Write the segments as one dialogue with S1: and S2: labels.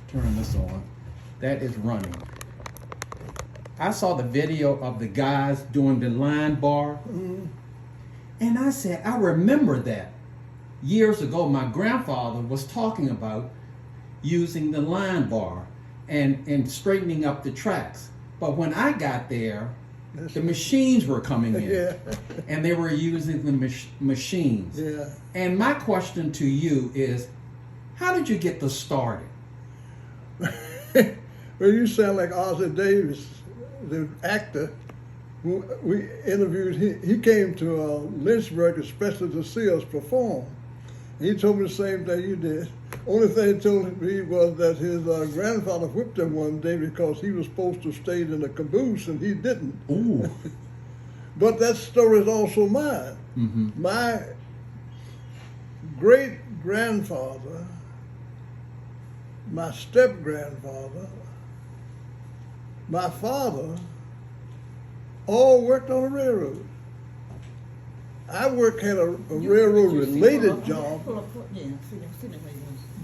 S1: turn this on. That is running. I saw the video of the guys doing the line bar, and I said, I remember that. Years ago, my grandfather was talking about using the line bar and straightening up the tracks. But when I got there, the machines were coming in,
S2: Yeah.
S1: and they were using the machines.
S2: Yeah.
S1: And my question to you is, how did you get this started?
S2: Well, you sound like Ossie Davis, the actor who we interviewed. He came to Lynchburg especially to see us perform. He told me the same thing you did. Only thing he told me was that his grandfather whipped him one day because he was supposed to stay in the caboose and he didn't.
S1: Ooh.
S2: But that story is also mine.
S1: Mm-hmm.
S2: My great-grandfather, my step-grandfather, my father, all worked on a railroad. I had a railroad-related job,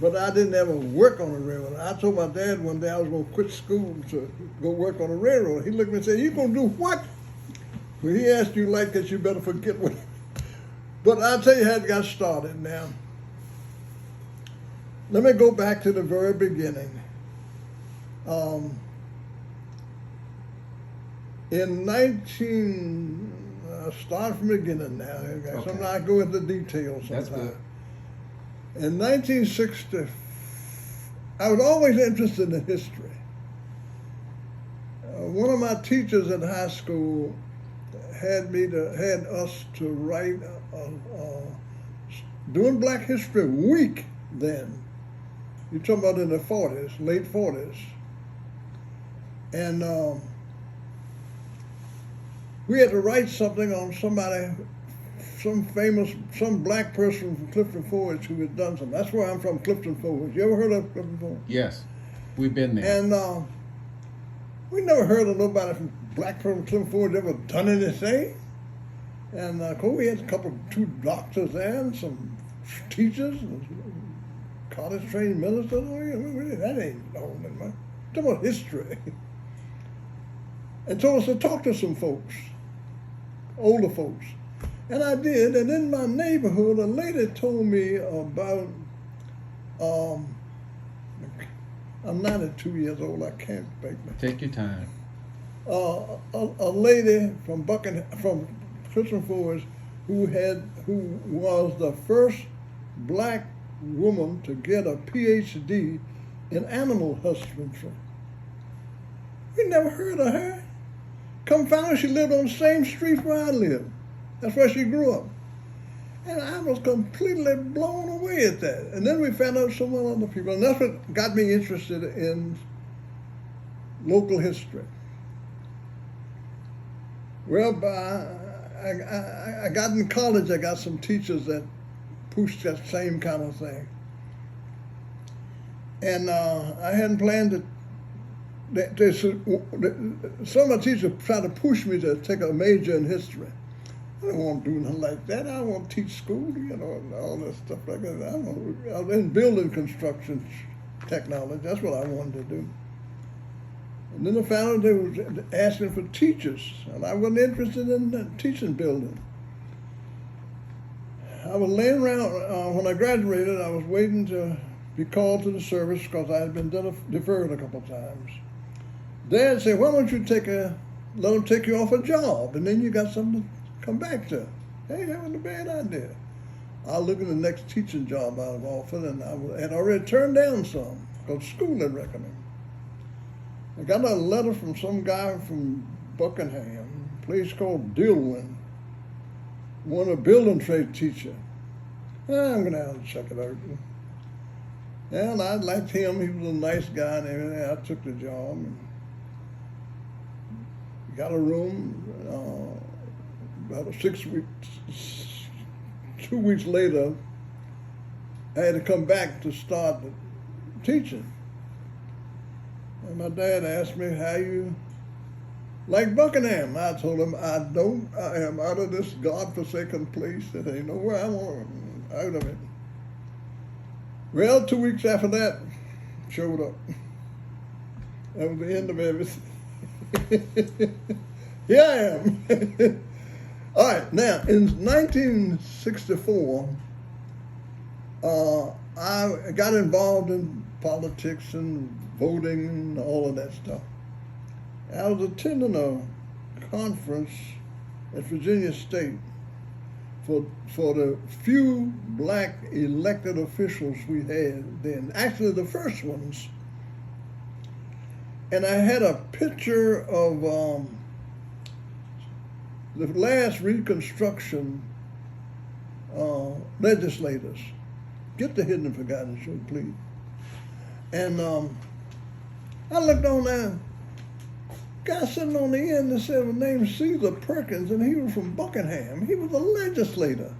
S2: but I didn't ever work on a railroad. I told my dad one day I was going to quit school to go work on a railroad. He looked at me and said, "You going to do what?" When he asked you like that, you better forget what. But I'll tell you how it got started now. Let me go back to the very beginning. Start from the beginning now. Okay. Sometimes I go into details sometimes.
S1: That's good.
S2: In 1960, I was always interested in history. One of my teachers at high school had us to write doing Black History Week then. You're talking about in the 40s, late 40s. And we had to write something on somebody, some black person from Clifton Forge who had done something. That's where I'm from, Clifton Forge. You ever heard of Clifton Forge?
S1: Yes, we've been there.
S2: And we never heard of nobody from black person from Clifton Forge ever done anything. And of course we had two doctors there and some teachers, and college-trained ministers. That ain't no man. Talk about history. And told us to talk to some folks, older folks. And I did, and in my neighborhood, a lady told me about, I'm 92 years old, I can't think.
S1: Take your time.
S2: A lady from Clifton Forge who was the first black woman to get a PhD in animal husbandry. We never heard of her. Come find out she lived on the same street where I lived. That's where she grew up. And I was completely blown away at that. And then we found out some other people. And that's what got me interested in local history. Well, I got in college, I got some teachers that pushed that same kind of thing. And I hadn't planned to. Some of my teachers tried to push me to take a major in history. I don't want to do nothing like that. I want to teach school, and all that stuff like that. I was in building construction technology. That's what I wanted to do. And then I found out they were asking for teachers, and I wasn't interested in teaching building. I was laying around, when I graduated, I was waiting to be called to the service because I had been deferred a couple of times. Dad said, "Why don't you let them take you off a job, and then you got something to come back to." Hey, that wasn't a bad idea. I looked at the next teaching job I was offered, and I had already turned down some because school had recommended. I got a letter from some guy from Buckingham, a place called Dillwyn, wanted a building trade teacher. I'm going to have to check it out. And I liked him. He was a nice guy and everything. I took the job and got a room. About 6 weeks, 2 weeks later, I had to come back to start teaching. And my dad asked me, "How you like Buckingham?" I told him, "I don't. I am out of this godforsaken place. There ain't nowhere I want out of it." Well, 2 weeks after that, showed up. That was the end of everything. Here I am. All right, now in 1964, I got involved in politics and voting and all of that stuff. I was attending a conference at Virginia State for the few black elected officials we had then, actually the first ones. And I had a picture of the last Reconstruction legislators. Get the Hidden and Forgotten show, please. And I looked on there. Guy sitting on the end that said was named Caesar Perkins, and he was from Buckingham. He was a legislator.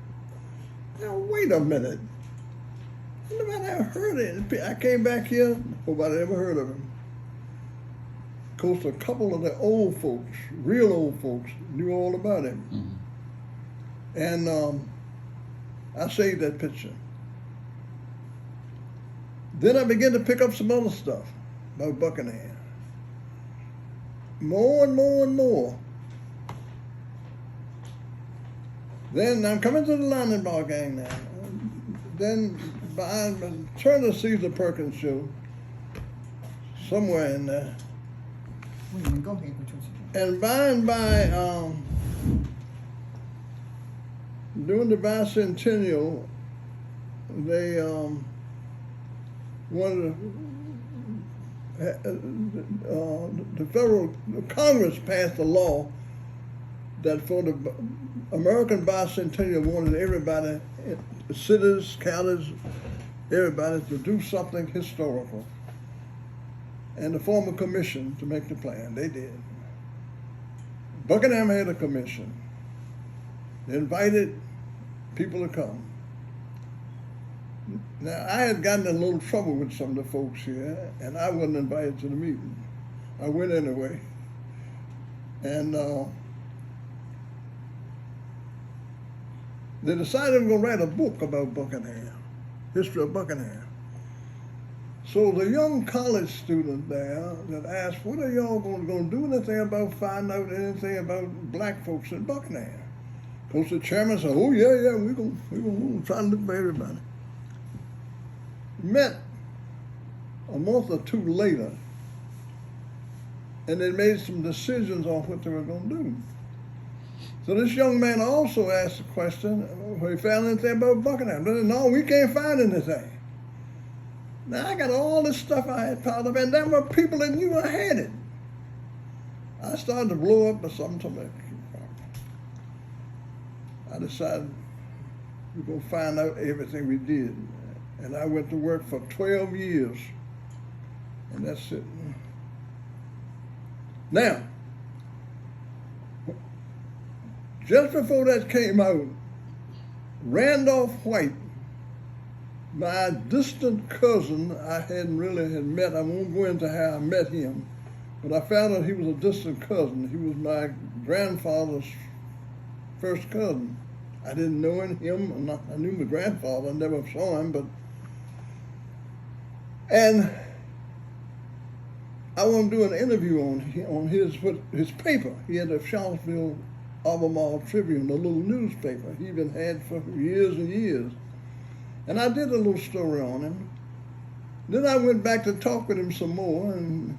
S2: Now wait a minute. Nobody ever heard of it. I came back here, nobody ever heard of him. Of course, a couple of the old folks, real old folks, knew all about him. Mm-hmm. And I saved that picture. Then I began to pick up some other stuff about Buckingham. More and more and more. Then I'm coming to the Londonbar gang now. Then I turned to Caesar Perkins show somewhere in there.
S3: Go ahead,
S2: and by, during the bicentennial, they wanted the Congress passed a law that for the American bicentennial wanted everybody, cities, counties, everybody to do something historical and to form a commission to make the plan. They did. Buckingham had a commission. They invited people to come. Now, I had gotten in a little trouble with some of the folks here, and I wasn't invited to the meeting. I went anyway. And they decided they were going to write a book about Buckingham, history of Buckingham. So the young college student there that asked, what are y'all going to do anything about finding out anything about black folks in Buckingham? Of course, the chairman said, oh, yeah, we're going to try to look for everybody. Met a month or two later, and they made some decisions on what they were going to do. So this young man also asked the question, have you found anything about Buckingham? They said, no, we can't find anything. Now, I got all this stuff I had piled up, and there were people that knew I had it. I started to blow up or something. I decided we're going to find out everything we did. And I went to work for 12 years. And that's it. Now, just before that came out, Randolph White, my distant cousin, I hadn't really had met. I won't go into how I met him, but I found out he was a distant cousin. He was my grandfather's first cousin. I didn't know him. I knew my grandfather. I never saw him, and I want to do an interview on his paper. He had a Charlottesville Albemarle Tribune, a little newspaper he even had for years and years. And I did a little story on him. Then I went back to talk with him some more, and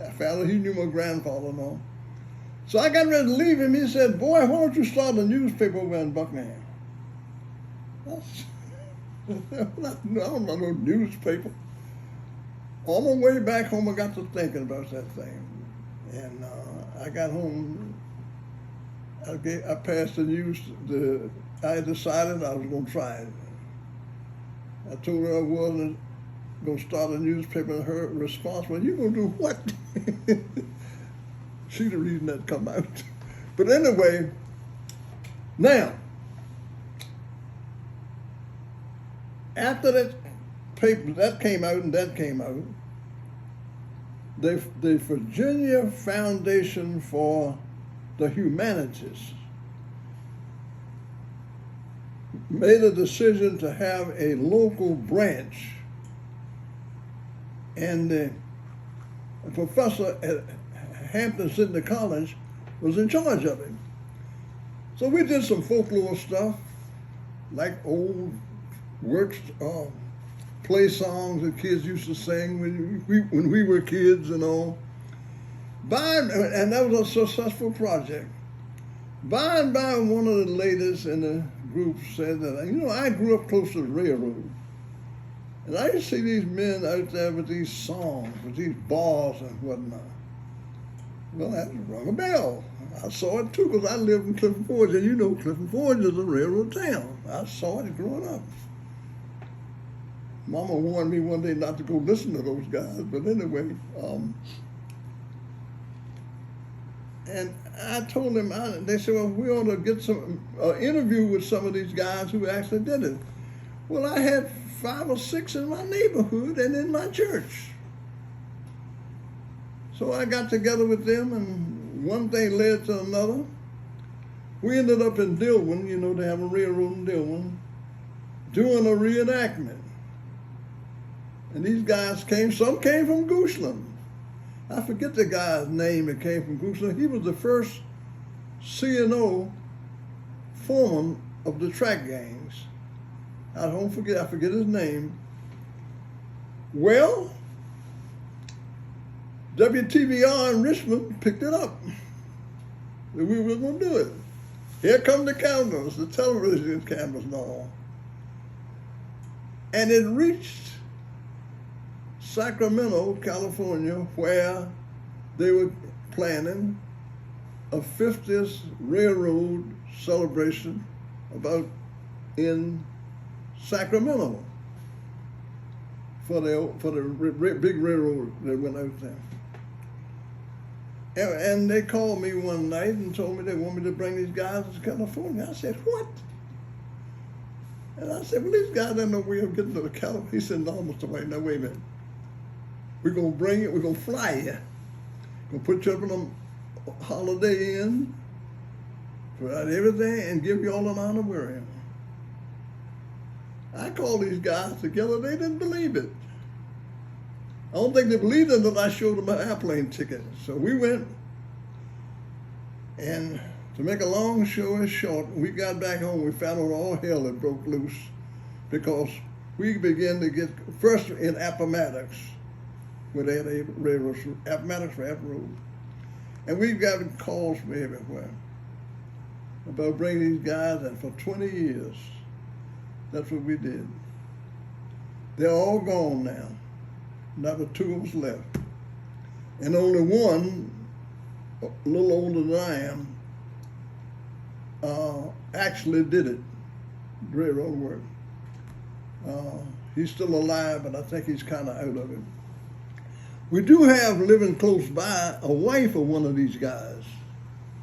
S2: I found out he knew my grandfather and all. So I got ready to leave him. He said, boy, why don't you start a newspaper over in Buckingham? I don't know no newspaper. On my way back home, I got to thinking about that thing. And I got home, I passed the news, I decided I was going to try it. I told her I wasn't going to start a newspaper, and her response was, you going to do what? She's the reason that come out. But anyway, now, after that paper, that came out and that came out, the Virginia Foundation for the Humanities made a decision to have a local branch And a professor at Hampton Sydney College was in charge of him. So we did some folklore stuff, like old works, play songs that kids used to sing when we were kids and all. And that was a successful project. By and by, one of the ladies in the group said that, you know, I grew up close to the railroad. And I used to see these men out there with these songs, with these bars and whatnot. Well, that rung a bell. I saw it too, because I lived in Clifton Forge, and you know Clifton Forge is a railroad town. I saw it growing up. Mama warned me one day not to go listen to those guys, but anyway, and I told them, they said, well, we ought to get some interview with some of these guys who actually did it. Well, I had 5 or 6 in my neighborhood and in my church. So I got together with them, and one thing led to another. We ended up in Dillwyn, you know, they have a railroad in Dillwyn, doing a reenactment. And these guys came, some came from Goochland. I forget the guy's name that came from Goochland. He was the first C&O foreman of the track gangs. I forget his name. Well, WTVR in Richmond picked it up. That we were going to do it. Here come the cameras, the television cameras and all. And it reached Sacramento, California, where they were planning a 50th railroad celebration in Sacramento for the big railroad that went out there. And they called me one night and told me they want me to bring these guys to California. I said, what? And I said, well, these guys don't know way of getting to California. He said, no, Mr. White, now wait a minute. We're going to bring it, we're going to fly you. We're going to put you up in a Holiday Inn, provide everything, and give you all an honorarium. I called these guys together, they didn't believe it. I don't think they believed it until I showed them an airplane ticket. So we went, and to make a long story short, we got back home, we found out all hell had broke loose because we began to get, first in Appomattox, where they had a railroad, Appomattox Railroad. And we've gotten calls from everywhere about bringing these guys, and for 20 years, that's what we did. They're all gone now. Not but 2 of us left. And only one, a little older than I am, actually did it, railroad work. He's still alive, but I think he's kind of out of it. We do have living close by a wife of one of these guys,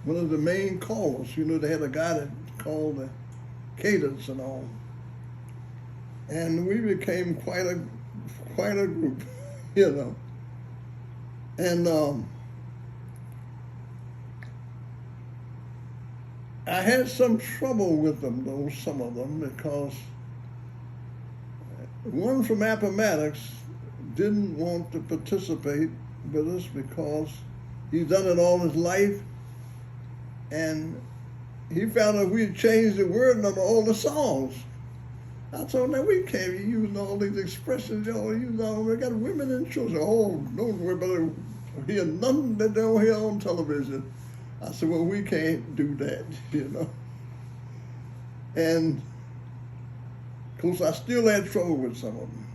S2: one of the main callers. You know, they had a guy that called the cadence and all. And we became quite a group, you know. And I had some trouble with them, though, some of them, because one from Appomattox didn't want to participate with us because he's done it all his life, and he found out we had changed the word on all the songs. I told him, now we can't be using all these expressions, y'all use all, we got women and children. Oh, don't worry about it. Hear nothing that they don't hear on television. I said, well, we can't do that, you know. And of course, I still had trouble with some of them.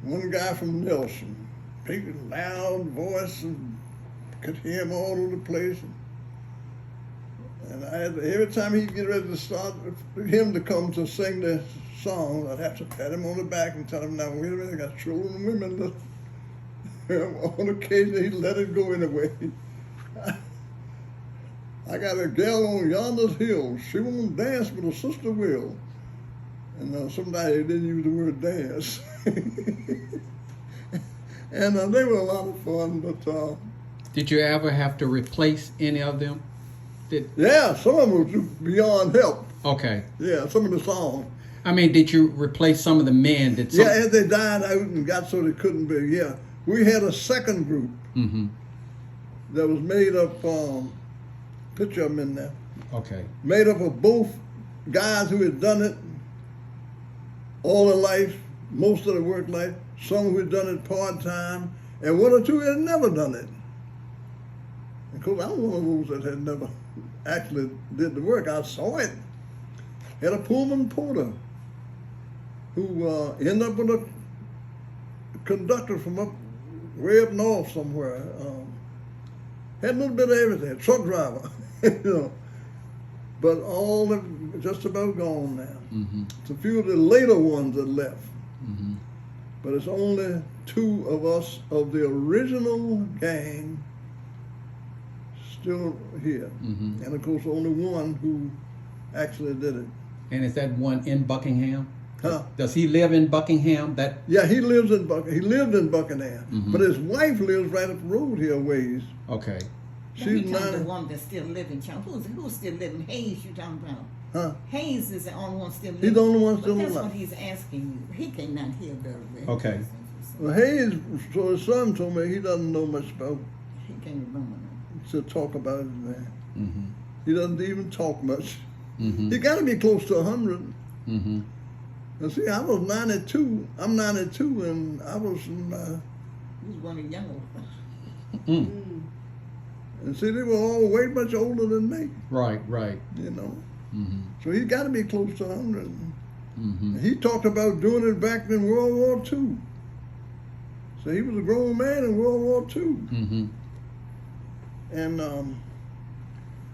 S2: One guy from Nelson, big loud voice, and could hear him all over the place. And I had, every time he'd get ready to start, him to come to sing the song, I'd have to pat him on the back and tell him, now wait a minute, I got children and women. On occasion, he'd let it go anyway. I got a gal on yonder's hill. She won't dance, but her sister will. And somebody didn't use the word dance. And they were a lot of fun, but...
S1: Did you ever have to replace any of them?
S2: Yeah, some of them were beyond help.
S1: Okay.
S2: Yeah, some of the songs.
S1: I mean, did you replace some of the men? Did some...
S2: Yeah, as they died out and got so they couldn't be. Yeah, we had a second group
S1: Mm-hmm.
S2: that was made up. Picture them in there.
S1: Okay.
S2: Made up of both guys who had done it all their life, most of their work life. Some who had done it part time, and one or two had never done it. Of course, I was one of those that had never actually did the work. I saw it. Had a Pullman porter who ended up with a conductor from way up north somewhere. Had a little bit of everything. Truck driver, you know. But all of just about gone now.
S1: Mm-hmm.
S2: It's a few of the later ones that left.
S1: Mm-hmm.
S2: But it's only two of us of the original gang still here.
S1: Mm-hmm.
S2: And of course only one who actually did it.
S1: And is that one in Buckingham?
S2: Huh?
S1: Does he live in Buckingham? That
S2: Yeah, he lived in Buckingham.
S1: Mhm.
S2: But his wife lives right up the road here a ways.
S1: okay.
S3: Now,
S2: She's
S3: he talking the
S2: 9.
S3: one that's still living. Child. Who's still living? Hayes, you talking about?
S2: Huh?
S3: Hayes is the only one still living.
S2: He's the only one
S3: But
S2: still
S3: that's
S2: alive.
S3: what he's asking you. He came down here very well.
S1: Okay.
S2: Well, Hayes, so his son told me he doesn't know much about
S3: He can't remember now.
S2: to talk about it, man.
S1: Mm-hmm.
S2: He doesn't even talk much.
S1: Mm-hmm.
S2: He got to be close to 100.
S1: Mm-hmm.
S2: And see, I was 92. I'm 92, and I was in,
S3: He was one of the younger ones.
S1: Mm.
S2: and see, they were all way much older than me,
S1: Right, right.
S2: you know.
S1: Mm-hmm.
S2: So he got to be close to 100.
S1: Mm-hmm.
S2: And he talked about doing it back in World War II. So he was a grown man in World War II.
S1: Mm-hmm.
S2: And,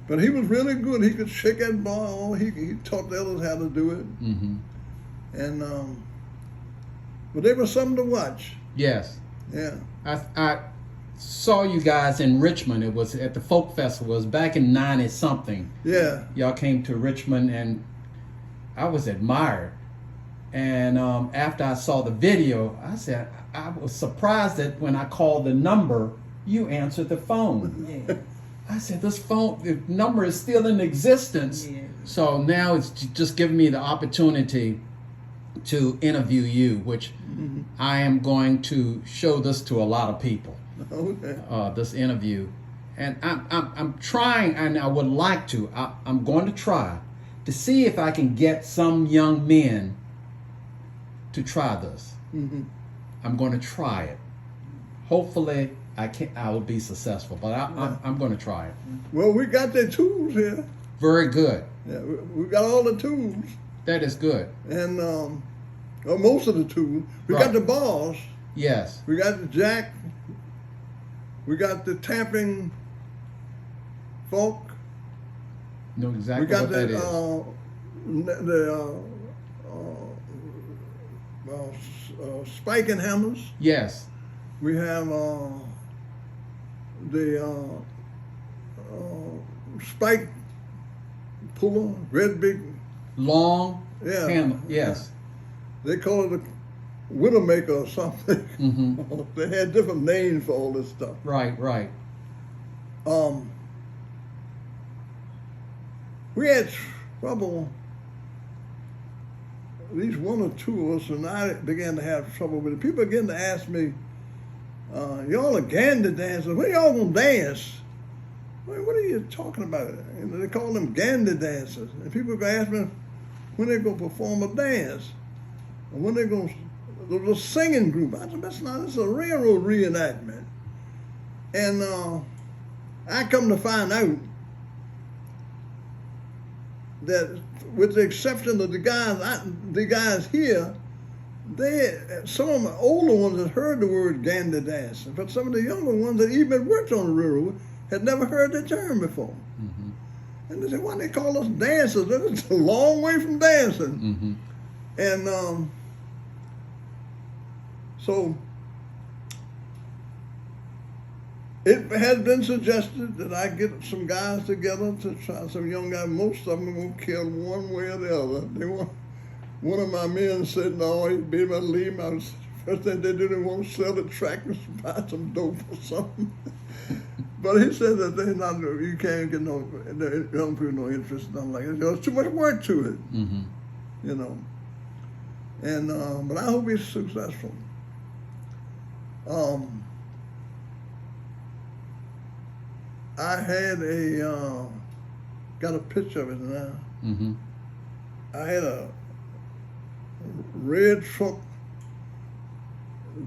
S2: but he was really good. He could shake that ball. He taught the others how to do it.
S1: Mm-hmm.
S2: And, but they were something to watch.
S1: Yes.
S2: Yeah.
S1: I saw you guys in Richmond. It was at the folk festival. It was back in 90 something.
S2: Yeah.
S1: Y'all came to Richmond, and I was admired. And after I saw the video, I said, I was surprised that when I called the number, you answered the phone.
S3: Yeah.
S1: I said, the number is still in existence.
S3: Yeah.
S1: So now it's just giving me the opportunity to interview you, which I am going to show this to a lot of people.
S2: Okay.
S1: This interview, and I'm trying, and I would like to. I'm going to try to see if I can get some young men to try this.
S2: Mm-hmm.
S1: I'm going to try it. Hopefully, I will be successful, but I'm going to try it.
S2: Well, we got the tools here.
S1: Very good.
S2: Yeah, we got all the tools,
S1: That is good.
S2: and or most of the tools. We
S1: Right.
S2: got the bars.
S1: Yes.
S2: We got the jack. We got the tapping fork.
S1: Know exactly
S2: We got
S1: what that is.
S2: Spiking hammers.
S1: Yes.
S2: We have the spike puller, red big.
S1: Long
S2: Yeah.
S1: handle. Yes.
S2: They call it a Widowmaker or something.
S1: Mm-hmm.
S2: They had different names for all this stuff.
S1: Right. Right.
S2: We had trouble, at least one or two of us, and I began to have trouble with it. People began to ask me, y'all are Gander dancers. When y'all gonna dance? Well, what are you talking about? And they call them Gander dancers. And people go ask me when they're gonna perform a dance, or when they're gonna. There was a singing group. I said, that's not. It's a railroad reenactment. And I come to find out that, with the exception of the guys here, some of the older ones had heard the word gander dancing, but some of the younger ones that even worked on the railroad had never heard the term before.
S1: Mm-hmm.
S2: And they said, why they call us dancers? It's a long way from dancing.
S1: Mm-hmm.
S2: And so it has been suggested that I get some guys together to try, some young guys. Most of them are going to kill one way or the other. They want. One of my men said, no, he'd be able to leave. First thing they do, they want to sell the tractors and buy some dope or something. But he said that they're not, you can't get the young people no interest in nothing like that. There's too much work to it,
S1: Mm-hmm.
S2: you know. And but I hope he's successful. I had got a picture of it now.
S1: Mm-hmm.
S2: I had a red truck,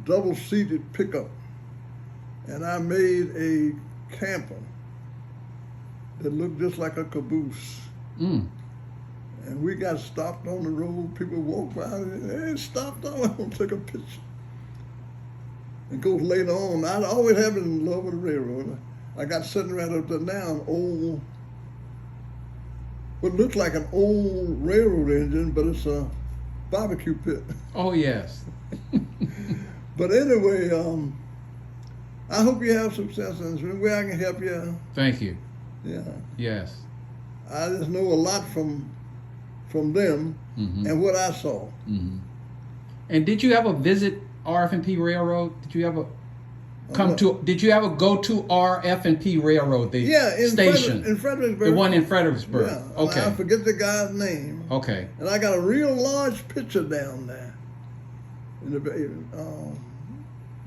S2: double-seated pickup, and I made a camper that looked just like a caboose.
S1: Mm.
S2: And we got stopped on the road. People walked by and hey, stopped on. I'm gonna take a picture. And goes later on. I always have been in love with the railroad. I got sitting right up there now, an old, what looks like an old railroad engine, but it's a barbecue pit.
S1: Oh, yes.
S2: But anyway, I hope you have success in this. Any way I can help you.
S1: Thank you.
S2: Yeah.
S1: Yes.
S2: I just know a lot from them
S1: Mm-hmm.
S2: and what I saw.
S1: Mm-hmm. And did you ever visit RF&P Railroad? Did you ever Did you ever go to RF&P Railroad, the station?
S2: In Fredericksburg.
S1: The one in Fredericksburg.
S2: Yeah.
S1: Okay.
S2: I forget the guy's name.
S1: Okay.
S2: And I got a real large picture down there.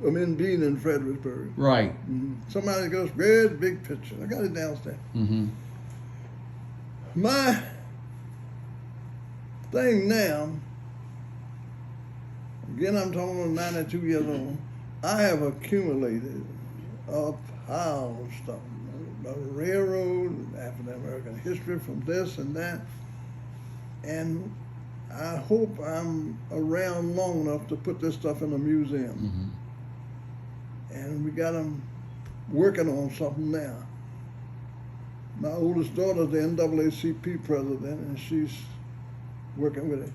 S2: Being in Fredericksburg.
S1: Right.
S2: Mm-hmm. Somebody goes, great big picture. I got it downstairs.
S1: Mm-hmm.
S2: My thing now, again, I'm talking about 92 years old. I have accumulated a pile of stuff about the railroad, African American history from this and that, and I hope I'm around long enough to put this stuff in a museum.
S1: Mm-hmm.
S2: And we got them working on something now. My oldest daughter's the NAACP president, and she's working with it.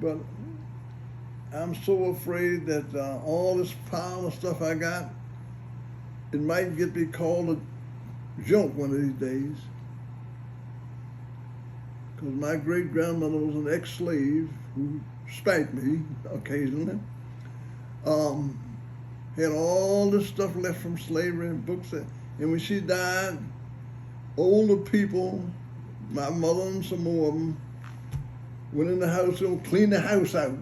S2: But I'm so afraid that all this pile of stuff I got, it might get me called a junk one of these days. Because my great-grandmother was an ex-slave who spanked me occasionally. Had all this stuff left from slavery and books. And when she died, older people, my mother and some more of them, went in the house and cleaned the house out.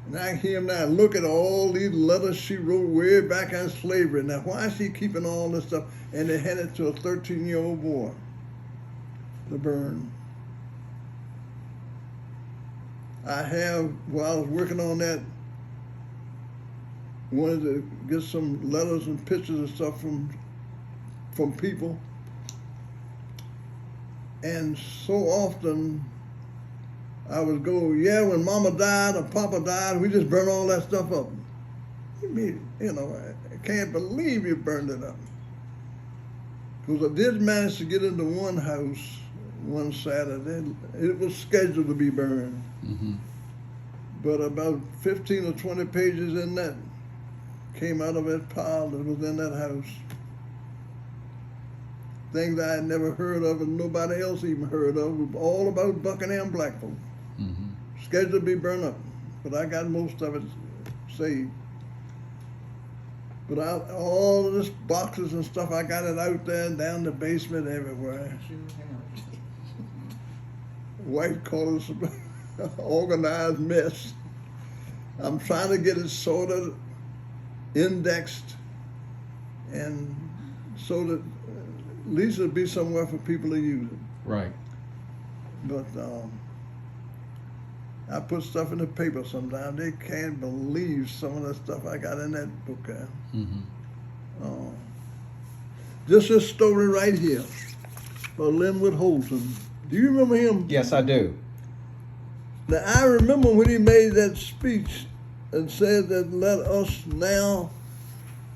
S2: And I hear him now, look at all these letters she wrote way back in slavery. Now, why is she keeping all this stuff? And they handed it to a 13-year-old boy to burn. I have, while I was working on that, wanted to get some letters and pictures and stuff from people. And so often I would go, yeah, when Mama died or Papa died, we just burned all that stuff up. I can't believe you burned it up. Because I did manage to get into one house one Saturday. It was scheduled to be burned.
S1: Mm-hmm.
S2: But about 15 or 20 pages in that came out of that pile that was in that house. Things I had never heard of and nobody else even heard of, all about Buckingham black folk.
S1: Mm-hmm.
S2: Scheduled to be burned up, but I got most of it saved. But all of this boxes and stuff, I got it out there, down the basement, everywhere. White collars, organized mess. I'm trying to get it sorted, indexed, and so that at least it'll be somewhere for people to use it.
S1: Right.
S2: But I put stuff in the paper sometimes. They can't believe some of the stuff I got in that book.
S1: Mm-hmm.
S2: Just this story right here for Linwood Holton. Do you remember him?
S1: Yes, I do.
S2: Now, I remember when he made that speech and said that let us now,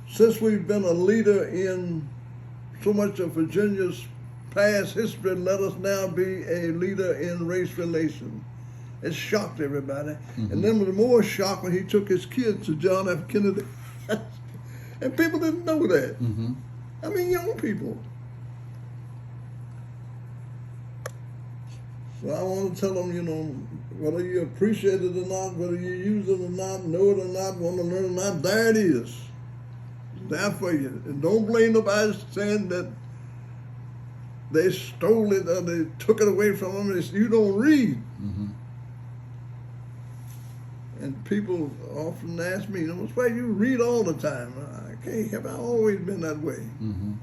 S2: since we've been a leader in so much of Virginia's past history, let us now be a leader in race relations. It shocked everybody.
S1: Mm-hmm.
S2: And then was more shocked when he took his kids to John F. Kennedy. And people didn't know that.
S1: Mm-hmm.
S2: I mean, young people. So I want to tell them, whether you appreciate it or not, whether you use it or not, know it or not, want to learn it or not, there it is. There for you. And don't blame nobody saying that they stole it or they took it away from them. You don't read.
S1: Mm-hmm.
S2: And people often ask me, "What's why you read all the time?" I can't help it. I've always been that way.
S1: Mm-hmm.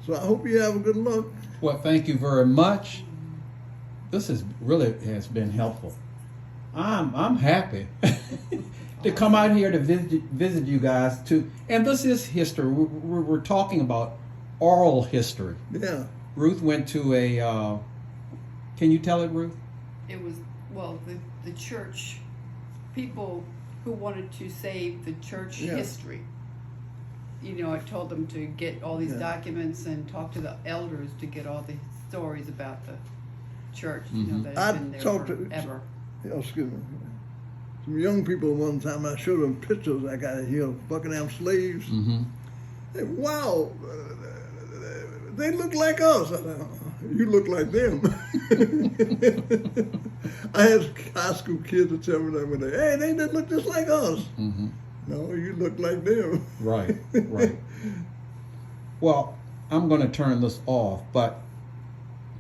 S2: So I hope you have a good luck.
S1: Well, thank you very much. This has really has been helpful. I'm happy to come out here to visit you guys too. And this is history. We're talking about oral history.
S2: Yeah.
S1: Ruth went to a. Can you tell it, Ruth?
S4: It was, well, the church, people who wanted to save the church
S2: Yeah.
S4: history. You know, I told them to get all these
S2: Yeah.
S4: documents and talk to the elders to get all the stories about the church, you know,
S1: Mhm.
S4: that
S2: I
S4: has been there
S2: talked to-
S4: forever.
S2: Oh, excuse me. Some young people one time, I showed them pictures I got here of Buckingham slaves.
S1: Mm-hmm.
S2: Hey, wow, they look like us. I thought, you look like them. I had high school kids to tell me that one day, hey, they didn't look just like us.
S1: Mm-hmm.
S2: No, you look like them.
S1: Right, right. Well, I'm going to turn this off, but